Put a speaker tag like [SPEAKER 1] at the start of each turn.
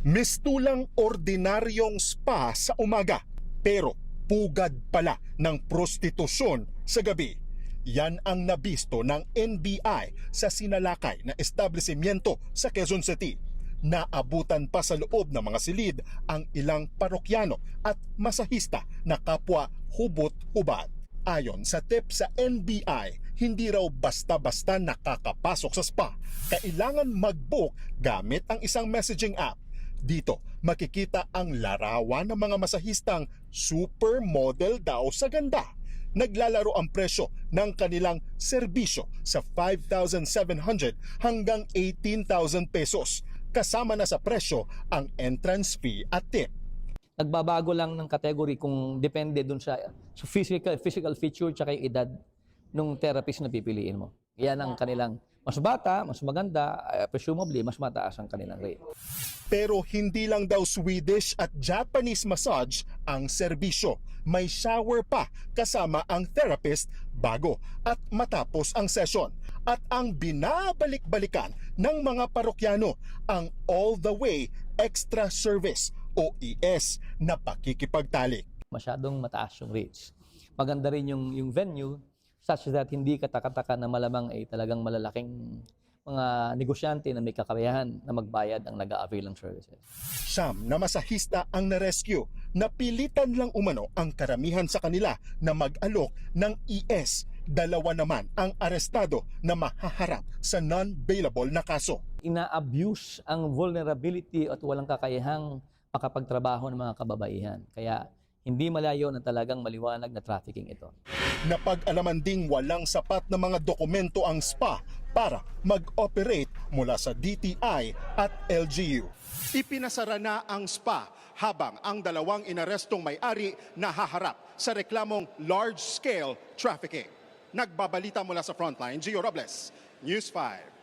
[SPEAKER 1] Mistulang ordinaryong spa sa umaga, pero pugad pala ng prostitusyon sa gabi. Yan ang nabisto ng NBI sa sinalakay na establishmento sa Quezon City. Naabutan pa sa loob ng mga silid ang ilang parokyano at masahista na kapwa hubot-hubad. Ayon sa tip sa NBI, hindi raw basta-basta nakakapasok sa spa. Kailangan mag-book gamit ang isang messaging app. Dito, makikita ang larawan ng mga masahistang supermodel daw sa ganda. Naglalaro ang presyo ng kanilang serbisyo sa 5,700 hanggang 18,000 pesos. Kasama na sa presyo ang entrance fee at tip.
[SPEAKER 2] Nagbabago lang ng category kung depende dun sa physical feature tsaka yung edad ng therapist na pipiliin mo. Yan ang kanilang mas bata, mas maganda, presumably mas mataas ang kanilang rate.
[SPEAKER 1] Pero hindi lang daw Swedish at Japanese massage ang serbisyo. May shower pa kasama ang therapist bago at matapos ang session. At ang binabalik-balikan ng mga parokyano, ang all the way extra service o ES na pakikipagtalik.
[SPEAKER 2] Masyadong mataas yung rates. Maganda rin yung venue such that hindi katakataka na malamang ay talagang malalaking mga negosyante na may kakayahan na magbayad ang nag-a-avail ng services.
[SPEAKER 1] Siyam na masahista ang na-rescue. Napilitan lang umano ang karamihan sa kanila na mag-alok ng ES. Dalawa naman ang arestado na mahaharap sa non-bailable na kaso.
[SPEAKER 2] Ina-abuse ang vulnerability at walang kakayahang makapagtrabaho ng mga kababaihan. Kaya hindi malayo na talagang maliwanag na trafficking ito.
[SPEAKER 1] Napag-alaman ding walang sapat na mga dokumento ang spa para mag-operate mula sa DTI at LGU. Ipinasara na ang spa habang ang dalawang inarestong may-ari nahaharap sa reklamong large-scale trafficking. Nagbabalita mula sa Frontline, Gio Robles, News 5.